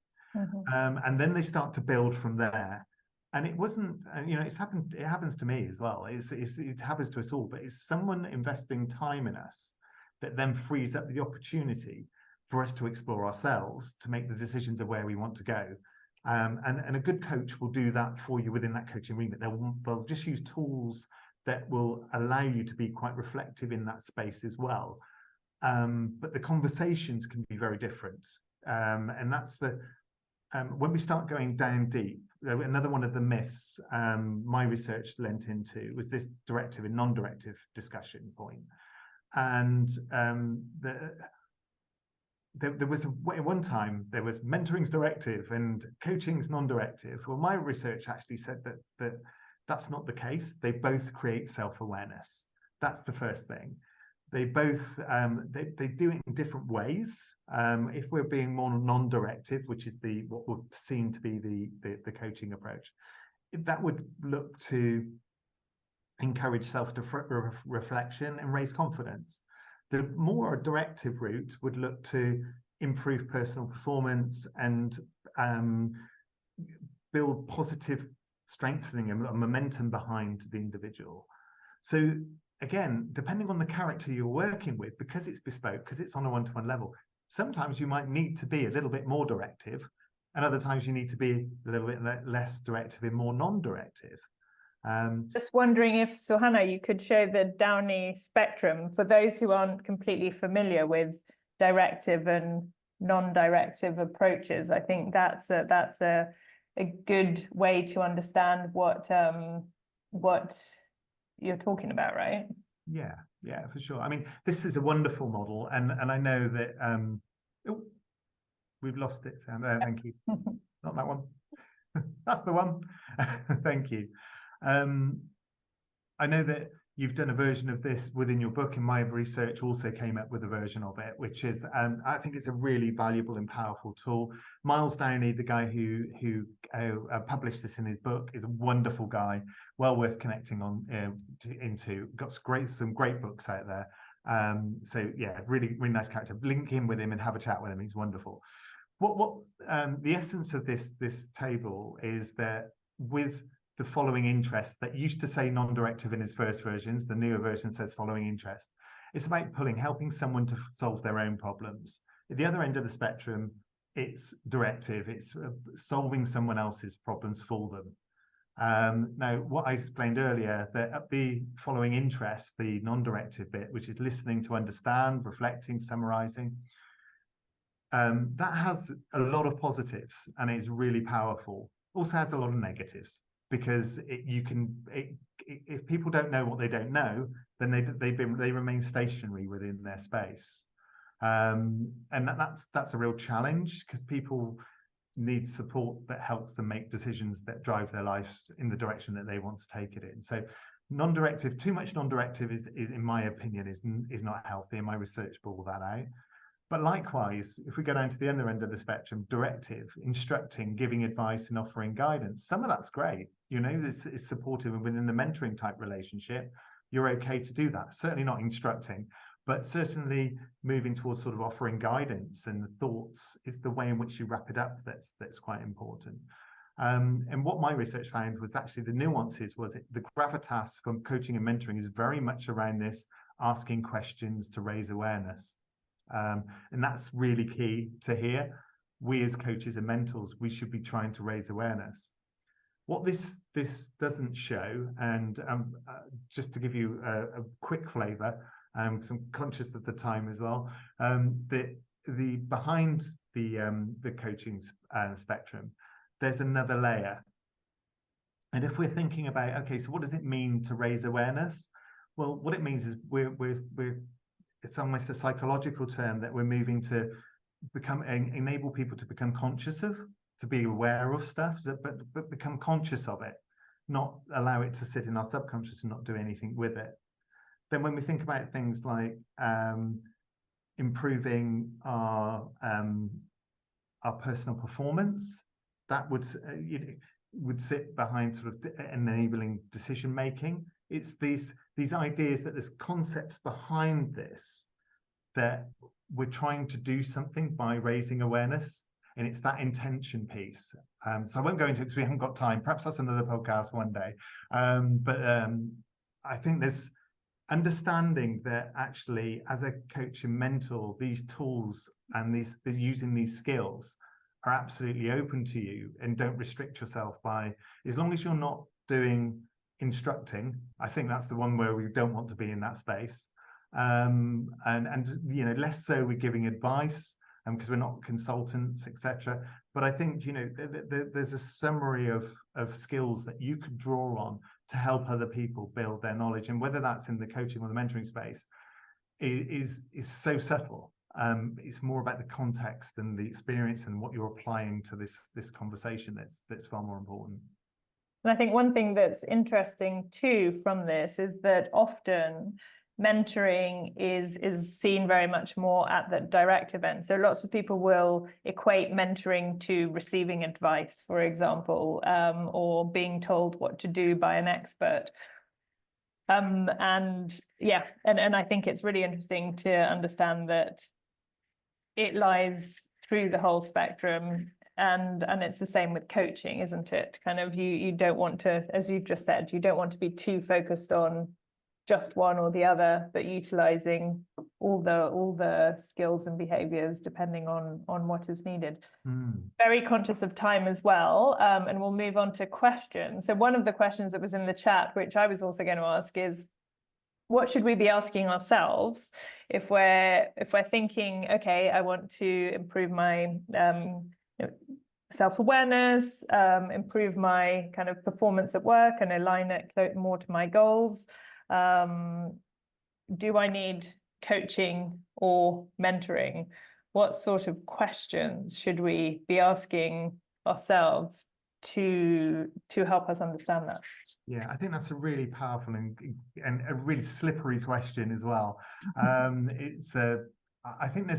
And then they start to build from there. And it wasn't, it happens to me as well. It happens to us all, but it's someone investing time in us that then frees up the opportunity for us to explore ourselves, to make the decisions of where we want to go. And a good coach will do that for you within that coaching remit. They'll just use tools that will allow you to be quite reflective in that space as well. But the conversations can be very different. And that's when we start going down deep, another one of the myths my research lent into was this directive and non-directive discussion point. And there was at one time there was mentoring's directive and coaching's non-directive. Well, my research actually said that that's not the case. They both create self-awareness. That's the first thing. They both they do it in different ways. If we're being more non-directive, which is what we're seen to be the coaching approach, that would look to encourage self-reflection and raise confidence. The more directive route would look to improve personal performance and build positive strengthening and momentum behind the individual. So again, depending on the character you're working with, because it's bespoke, because it's on a one-to-one level, sometimes you might need to be a little bit more directive, and other times you need to be a little bit less directive and more non-directive. Just wondering if, Suhana, you could show the Downey spectrum for those who aren't completely familiar with directive and non-directive approaches. I think that's a good way to understand what you're talking about, right? Yeah, for sure. I mean, this is a wonderful model, and I know that we've lost it, Sam. Thank you. Not that one. That's the one. Thank you. I know that you've done a version of this within your book, and my research also came up with a version of it, which is, I think it's a really valuable and powerful tool. Miles Downey, the guy who published this in his book, is a wonderful guy, well worth connecting on into. Got some great books out there. So yeah, really nice character. Link in with him and have a chat with him. He's wonderful. What the essence of this table is that with the following interest that used to say non-directive in his first versions, the newer version says following interest. It's about helping someone to solve their own problems. At the other end of the spectrum, it's directive. It's solving someone else's problems for them. Now, what I explained earlier, that the following interest, the non-directive bit, which is listening to understand, reflecting, summarizing, that has a lot of positives and is really powerful. Also has a lot of negatives, because if people don't know what they don't know, then they remain stationary within their space, and that's a real challenge, because people need support that helps them make decisions that drive their lives in the direction that they want to take it in. So non-directive, too much non-directive is in my opinion is not healthy, and my research bore that out. But likewise, if we go down to the other end of the spectrum, directive, instructing, giving advice and offering guidance, some of that's great. You know, it's supportive, and within the mentoring type relationship, you're okay to do that. Certainly not instructing, but certainly moving towards sort of offering guidance and the thoughts. It's the way in which you wrap it up that's quite important. And what my research found was actually the nuances, the gravitas from coaching and mentoring is very much around this asking questions to raise awareness. And that's really key to hear. We as coaches and mentors, we should be trying to raise awareness. What this doesn't show, and just to give you a quick flavour, because I'm conscious of the time as well, the behind the coaching spectrum, there's another layer. And if we're thinking about, okay, so what does it mean to raise awareness? Well, what it means is it's almost a psychological term that we're moving to enable people to become conscious of, to be aware of stuff, but become conscious of it, not allow it to sit in our subconscious and not do anything with it. Then when we think about things like improving our personal performance, that would sit behind sort of enabling decision making. It's these ideas that there's concepts behind this, that we're trying to do something by raising awareness, and it's that intention piece. So I won't go into it because we haven't got time. Perhaps that's another podcast one day. But I think there's understanding that actually, as a coach and mentor, these tools and using these skills are absolutely open to you, and don't restrict yourself by, as long as you're not doing instructing. I think that's the one where we don't want to be in that space, and you know, less so we're giving advice, because we're not consultants, etc. But I think, you know, there's a summary of skills that you could draw on to help other people build their knowledge, and whether that's in the coaching or the mentoring space is so subtle. It's more about the context and the experience and what you're applying to this conversation that's far more important. And I think one thing that's interesting too from this is that often mentoring is seen very much more at the directive end. So lots of people will equate mentoring to receiving advice, for example, or being told what to do by an expert. And I think it's really interesting to understand that it lies through the whole spectrum. And it's the same with coaching, isn't it? Kind of you don't want to, as you've just said, you don't want to be too focused on just one or the other, but utilizing all the skills and behaviors depending on what is needed. Very conscious of time as well, and we'll move on to questions. So one of the questions that was in the chat, which I was also going to ask, is what should we be asking ourselves if we're thinking, okay, I want to improve my self-awareness, improve my kind of performance at work and align it more to my goals. Do I need coaching or mentoring? What sort of questions should we be asking ourselves to help us understand that? Yeah, I think that's a really powerful and a really slippery question as well. I think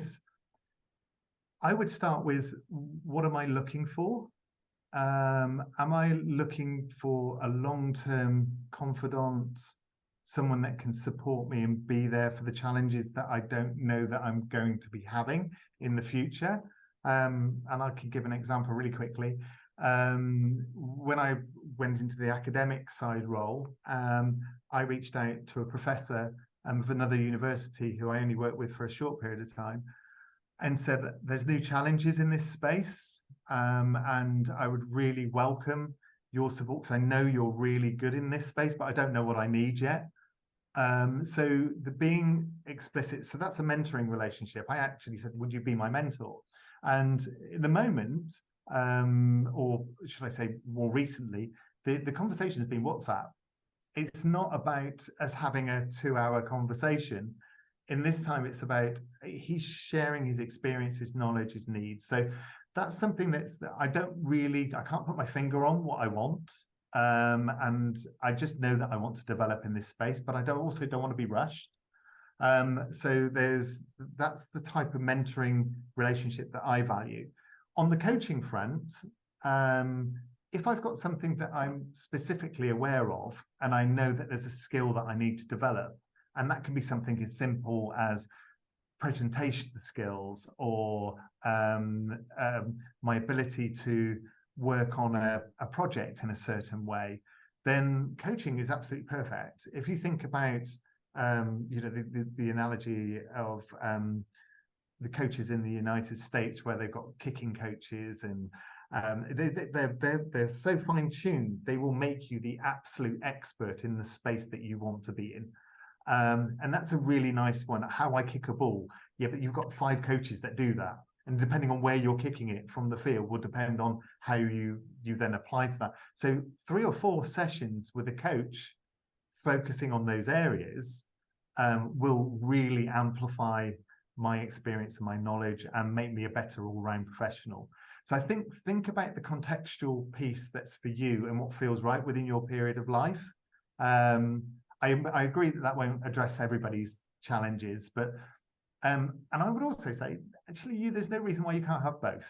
I would start with, what am I looking for? Am I looking for a long-term confidant, someone that can support me and be there for the challenges that I don't know that I'm going to be having in the future? And I can give an example really quickly. When I went into the academic side role, I reached out to a professor of another university who I only worked with for a short period of time, and said that there's new challenges in this space, and I would really welcome your support because I know you're really good in this space, but I don't know what I need yet. So the being explicit, so that's a mentoring relationship. I actually said, would you be my mentor? And in the moment, or should I say more recently, the conversation has been WhatsApp. It's not about us having a 2-hour conversation. In this time, it's about he's sharing his experience, his knowledge, his needs. So that's something that I can't put my finger on what I want. And I just know that I want to develop in this space, but I also don't want to be rushed. So that's the type of mentoring relationship that I value. On the coaching front, if I've got something that I'm specifically aware of, and I know that there's a skill that I need to develop, and that can be something as simple as presentation skills or my ability to work on a project in a certain way, then coaching is absolutely perfect. If you think about the analogy of the coaches in the United States, where they've got kicking coaches, and they're so fine-tuned, they will make you the absolute expert in the space that you want to be in. And that's a really nice one. How I kick a ball. Yeah, but you've got 5 coaches that do that. And depending on where you're kicking it from the field will depend on how you then apply to that. So 3 or 4 sessions with a coach focusing on those areas will really amplify my experience and my knowledge and make me a better all-round professional. So I think about the contextual piece that's for you and what feels right within your period of life. I agree that won't address everybody's challenges, but and I would also say, actually, there's no reason why you can't have both.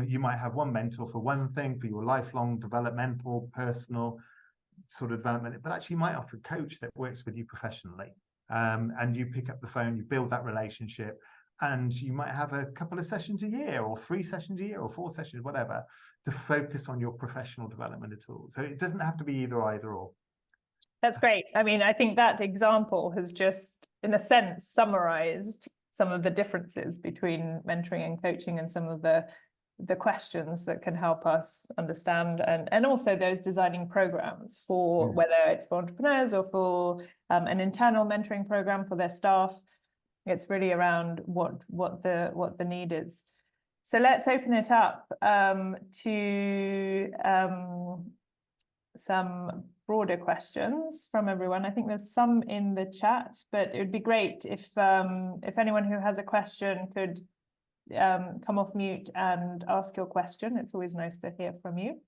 You might have one mentor for one thing, for your lifelong developmental, personal sort of development, but actually you might have a coach that works with you professionally. And you pick up the phone, you build that relationship, and you might have a couple of sessions a year, or 3 sessions a year, or 4 sessions, whatever, to focus on your professional development at all. So it doesn't have to be either or. That's great. I mean, I think that example has just, in a sense, summarized some of the differences between mentoring and coaching, and some of the questions that can help us understand, and also those designing programs for whether it's for entrepreneurs or for an internal mentoring program for their staff. It's really around what the need is. So let's open it up to some broader questions from everyone. I think there's some in the chat, but it would be great if anyone who has a question could come off mute and ask your question. It's always nice to hear from you.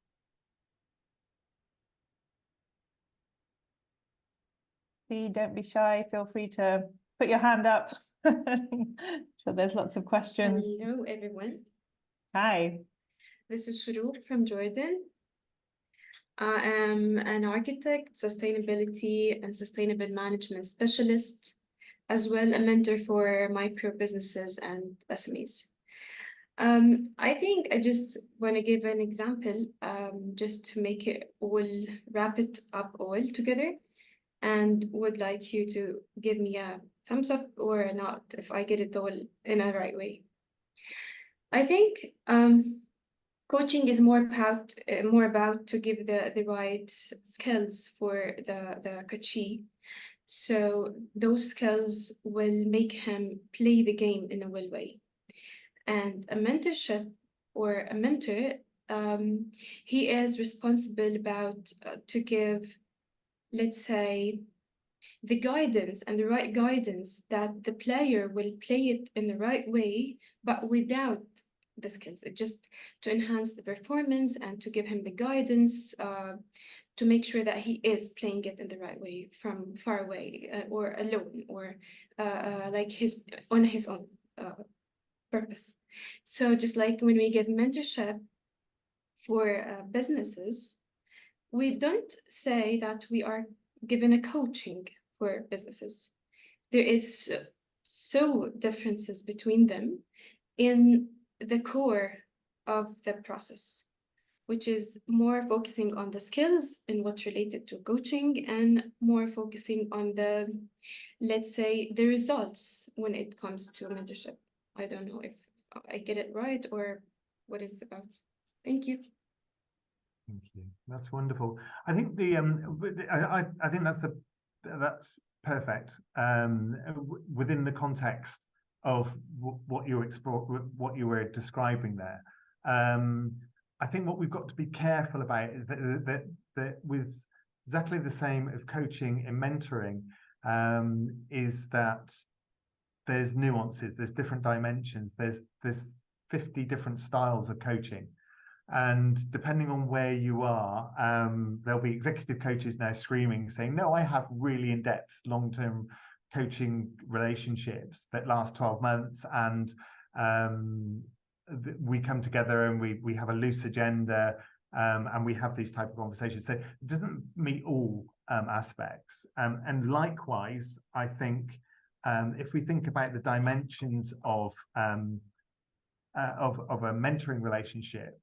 Don't be shy. Feel free to put your hand up. So there's lots of questions. Hello, everyone. Hi. This is Shuruk from Jordan. I am an architect, sustainability and sustainable management specialist, as well a mentor for micro businesses and SMEs. I think I just want to give an example, just to make it all, wrap it up all together, and would like you to give me a thumbs up or not if I get it all in a right way. I think coaching is more about to give the right skills for the coachee. So those skills will make him play the game in a well way. And a mentorship or a mentor, he is responsible about to give, let's say, the guidance and the right guidance that the player will play it in the right way, but without the skills. It just to enhance the performance and to give him the guidance to make sure that he is playing it in the right way from far away or alone or like on his own purpose. So just like when we give mentorship for businesses, we don't say that we are given a coaching for businesses. There is so differences between them in the core of the process. which is more focusing on the skills and what's related to coaching, and more focusing on the, let's say, the results when it comes to mentorship. I don't know if I get it right or what it's about. Thank you. Thank you. That's wonderful. I think I think that's perfect within the context of what you were describing there. I think what we've got to be careful about is that with exactly the same of coaching and mentoring, is that there's nuances, there's different dimensions, there's 50 different styles of coaching. And depending on where you are, there'll be executive coaches now screaming, saying, no, I have really in-depth, long-term coaching relationships that last 12 months. And we come together and we have a loose agenda, and we have these type of conversations. So it doesn't meet all aspects. And likewise, I think if we think about the dimensions of a mentoring relationship,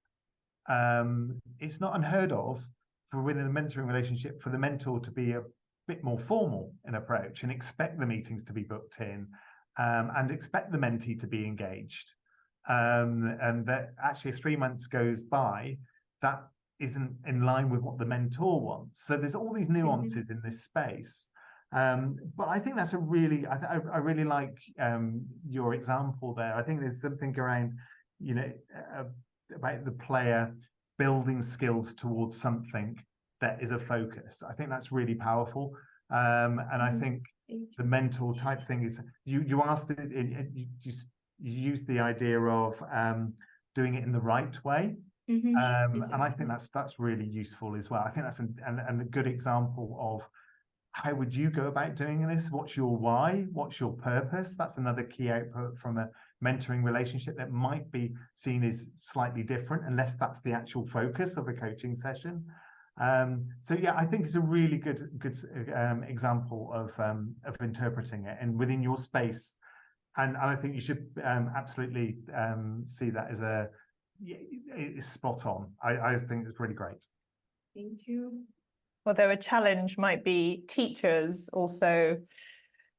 it's not unheard of for within a mentoring relationship for the mentor to be a bit more formal in approach and expect the meetings to be booked in, and expect the mentee to be engaged, and that actually if 3 months goes by, that isn't in line with what the mentor wants. So there's all these nuances in this space. But I think that's a really, I really like your example there. I think there's something around, you know, about the player building skills towards something that is a focus. I think that's really powerful. And I think the mentor type thing is, you asked it, you use the idea of doing it in the right way. Exactly. And I think that's really useful as well. I think that's a good example of how would you go about doing this? What's your why? What's your purpose? That's another key output from a mentoring relationship that might be seen as slightly different, unless that's the actual focus of a coaching session. So yeah, I think it's a really good example of interpreting it and within your space. And I think you should absolutely see that as it's spot on. I think it's really great. Thank you. Although a challenge might be teachers also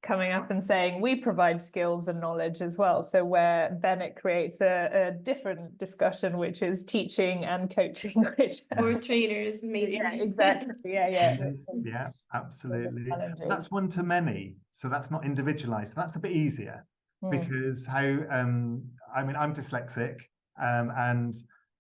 coming up and saying, we provide skills and knowledge as well. So where then it creates a different discussion, which is teaching and coaching. Which, or trainers, maybe. Yeah, exactly. Yeah. Yeah, absolutely. Challenges. That's one to many. So that's not individualized. So that's a bit easier because how, I mean, I'm dyslexic, and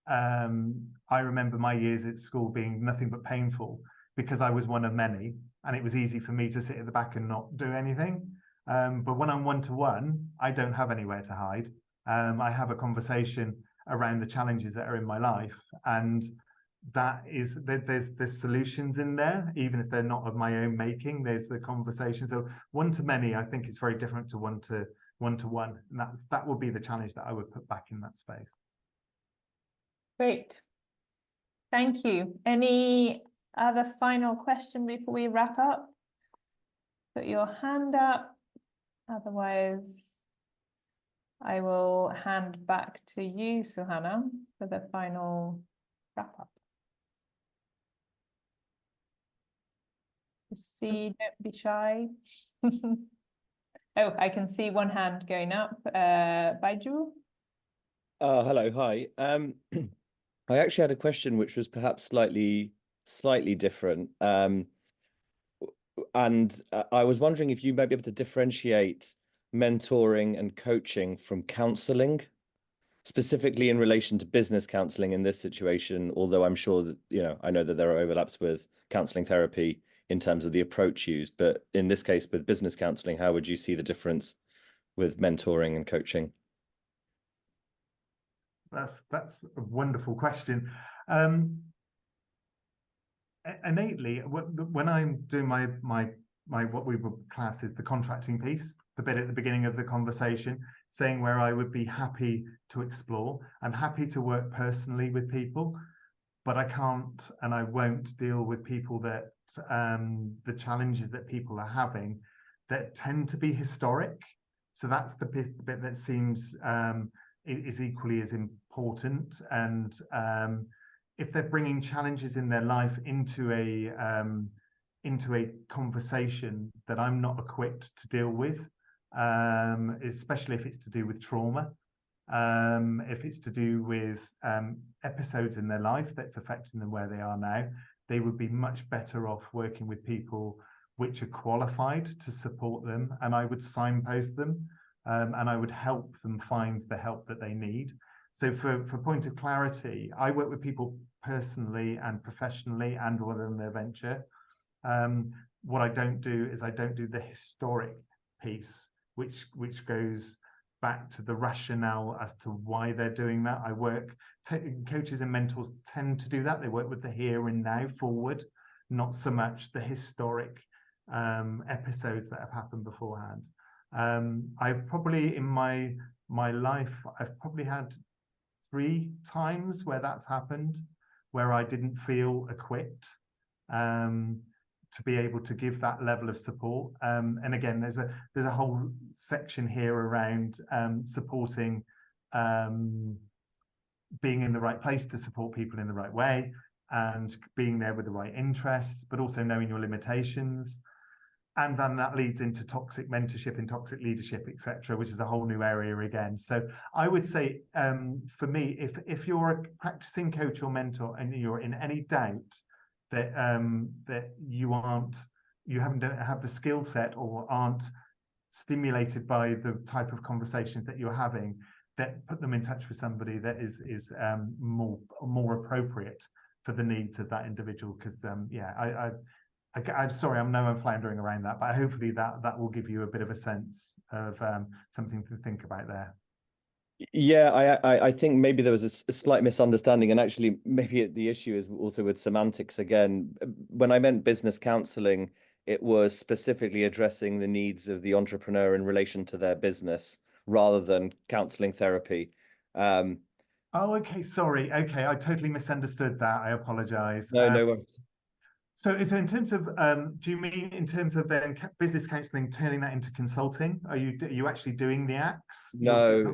I remember my years at school being nothing but painful, because I was one of many, and it was easy for me to sit at the back and not do anything. But when I'm one-to-one, I don't have anywhere to hide. I have a conversation around the challenges that are in my life, and that is there's solutions in there, even if they're not of my own making. There's the conversation. So one-to-many, I think, is very different to one-to-one, and that would be the challenge that I would put back in that space. Great. Thank you. Any other final question before we wrap up? Put your hand up. Otherwise, I will hand back to you, Suhana, for the final wrap up. Don't be shy. Oh, I can see one hand going up. Baiju? Hello, hi. I actually had a question which was perhaps slightly different. And I was wondering if you might be able to differentiate mentoring and coaching from counseling, specifically in relation to business counseling in this situation, although I'm sure that, you know, I know that there are overlaps with counseling therapy in terms of the approach used, but in this case with business counseling, how would you see the difference with mentoring and coaching? That's a wonderful question. Innately, when I'm doing my what we would class as the contracting piece, the bit at the beginning of the conversation, saying where I would be happy to explore, I'm happy to work personally with people, but I can't and I won't deal with people that the challenges that people are having that tend to be historic. So that's the bit that seems is equally as important, and if they're bringing challenges in their life into a conversation that I'm not equipped to deal with, especially if it's to do with trauma, if it's to do with episodes in their life that's affecting them where they are now, they would be much better off working with people which are qualified to support them, and I would signpost them, and I would help them find the help that they need. So for point of clarity, I work with people personally and professionally and within their venture. What I don't do is I don't do the historic piece, which goes back to the rationale as to why they're doing that. Coaches and mentors tend to do that. They work with the here and now forward, not so much the historic episodes that have happened beforehand. I've probably in my life, I've probably had 3 times where that's happened, where I didn't feel equipped to be able to give that level of support. And again, there's a whole section here around supporting, being in the right place to support people in the right way, and being there with the right interests, but also knowing your limitations. And then that leads into toxic mentorship and toxic leadership, etc., which is a whole new area again. So I would say, for me, if you're a practicing coach or mentor and you're in any doubt that that you don't have the skill set or aren't stimulated by the type of conversations that you're having, that put them in touch with somebody that is more appropriate for the needs of that individual. Because I'm sorry, I'm floundering around that, but hopefully that will give you a bit of a sense of something to think about there. Yeah, I think maybe there was a slight misunderstanding, and actually maybe the issue is also with semantics again. When I meant business counseling, it was specifically addressing the needs of the entrepreneur in relation to their business rather than counseling therapy. Oh, okay, sorry. Okay, I totally misunderstood that. I apologize. No worries. So in terms of, do you mean in terms of then business counselling, turning that into consulting? Are you actually doing the acts? No,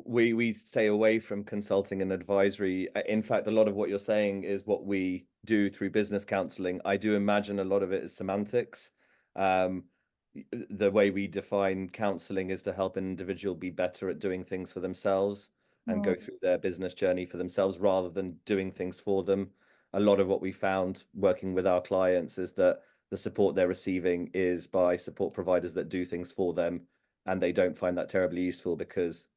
we stay away from consulting and advisory. In fact, a lot of what you're saying is what we do through business counselling. I do imagine a lot of it is semantics. The way we define counselling is to help an individual be better at doing things for themselves and go through their business journey for themselves rather than doing things for them. A lot of what we found working with our clients is that the support they're receiving is by support providers that do things for them, and they don't find that terribly useful because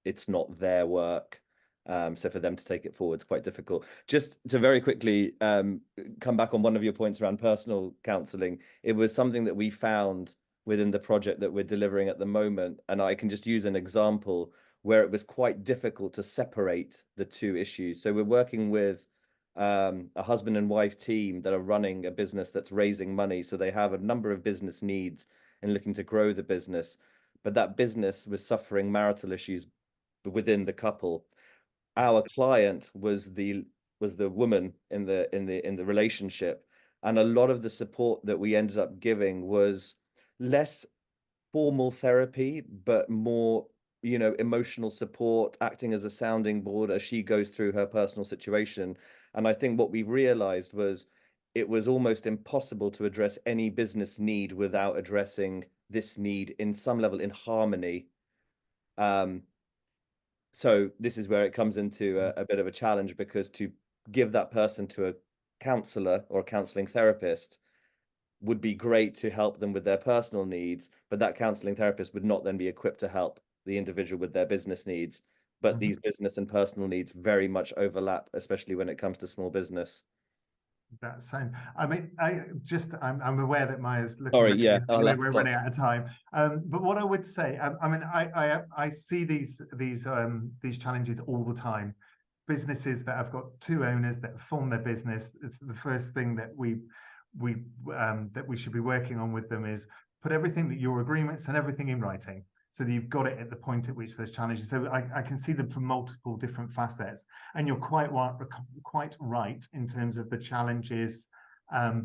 it's not their work. So for them to take it forward is quite difficult. Just to very quickly come back on one of your points around personal counselling, it was something that we found within the project that we're delivering at the moment, and I can just use an example where it was quite difficult to separate the two issues. So we're working with a husband and wife team that are running a business that's raising money. So they have a number of business needs and looking to grow the business, but that business was suffering marital issues within the couple. Our client was the woman in the relationship, and a lot of the support that we ended up giving was less formal therapy, but more emotional support, acting as a sounding board as she goes through her personal situation. And I think what we realized was it was almost impossible to address any business need without addressing this need in some level in harmony. So this is where it comes into a bit of a challenge, because to give that person to a counselor or a counseling therapist would be great to help them with their personal needs, but that counseling therapist would not then be equipped to help the individual with their business needs. But these business and personal needs very much overlap, especially when it comes to small business. That's same. I mean, I'm aware that Maia's looking. Sorry, yeah, we're running out of time. But what I would say, I mean, I see these challenges all the time. Businesses that have got 2 owners that form their business. It's the first thing that we should be working on with them is put everything that your agreements and everything in writing, so that you've got it at the point at which there's challenges. So I can see them from multiple different facets, and you're quite right in terms of the challenges,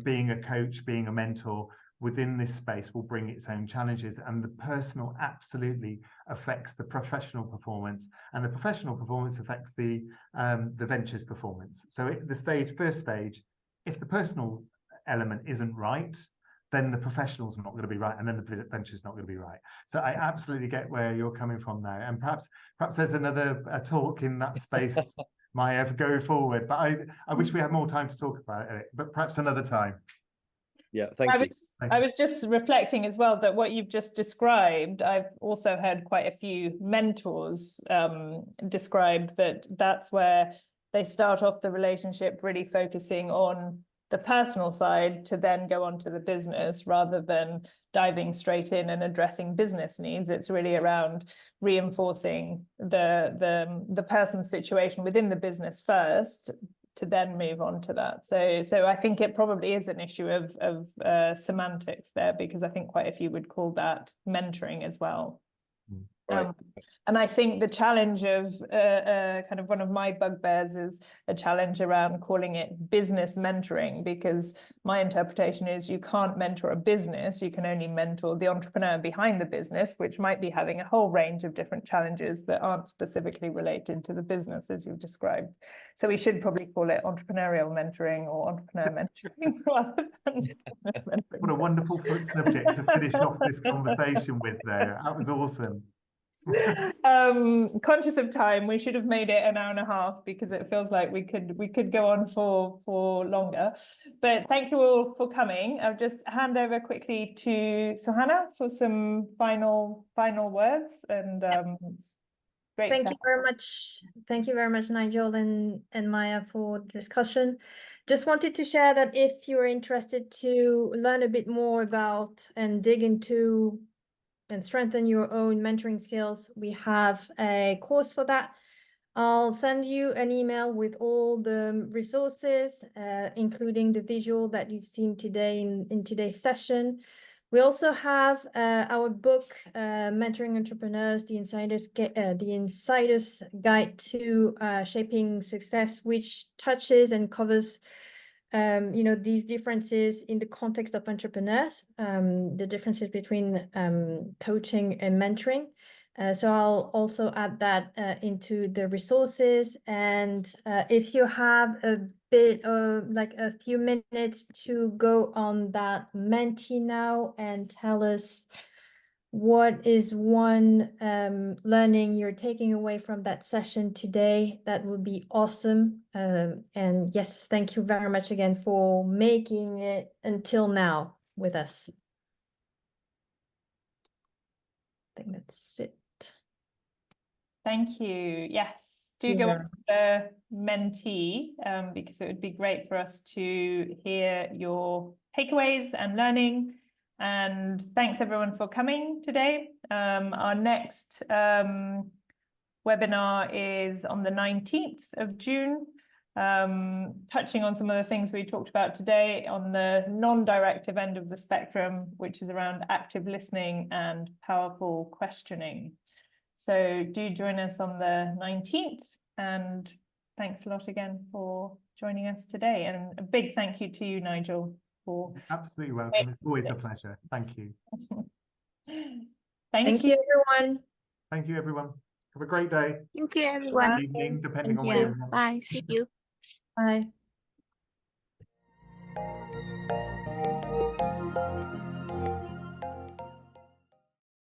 being a coach, being a mentor, within this space will bring its own challenges, and the personal absolutely affects the professional performance, and the professional performance affects the ventures performance. So the first stage, if the personal element isn't right, then the professional's not going to be right, and then the venture's not going to be right. So I absolutely get where you're coming from now, and perhaps there's another talk in that space, Maia, go forward. But I wish we had more time to talk about it, but perhaps another time. Yeah, thank you. I was just reflecting as well that what you've just described, I've also heard quite a few mentors describe that's where they start off the relationship really focusing on the personal side to then go on to the business, rather than diving straight in and addressing business needs. It's really around reinforcing the person's situation within the business first, to then move on to that. So I think it probably is an issue of semantics there, because I think quite a few would call that mentoring as well. Right. And I think the challenge of kind of one of my bugbears is a challenge around calling it business mentoring, because my interpretation is you can't mentor a business, you can only mentor the entrepreneur behind the business, which might be having a whole range of different challenges that aren't specifically related to the business as you've described. So we should probably call it entrepreneurial mentoring or entrepreneur mentoring rather than business mentoring. What a wonderful subject to finish off this conversation with there. That was awesome. Conscious of time, we should have made it an hour and a half, because it feels like we could go on for longer. But thank you all for coming. I'll just hand over quickly to Suhana for some final words, and it's great. Thank you very much. Thank you very much, Nigel and Maia, for the discussion. Just wanted to share that if you're interested to learn a bit more about and dig into and strengthen your own mentoring skills, we have a course for that. I'll send you an email with all the resources, including the visual that you've seen today in today's session. We also have our book, Mentoring Entrepreneurs, the Insider's Guide to Shaping Success, which touches and covers these differences in the context of entrepreneurs, the differences between coaching and mentoring. So I'll also add that into the resources. And if you have a bit of like a few minutes to go on that Menti now and tell us what is one learning you're taking away from that session today, that would be awesome. And yes, thank you very much again for making it until now with us. I think that's it. Thank you. Yes, do go on to the Mentee, because it would be great for us to hear your takeaways and learning. And thanks everyone for coming today. Our next webinar is on the 19th of June, touching on some of the things we talked about today on the non-directive end of the spectrum, which is around active listening and powerful questioning. So do join us on the 19th, and thanks a lot again for joining us today. And a big thank you to you, Nigel. Absolutely welcome. It's always a pleasure. Thank you. Thank you, everyone. Thank you, everyone. Have a great day. Thank you, everyone. Evening, depending on Thank where you. you're at. Bye. See you. Bye.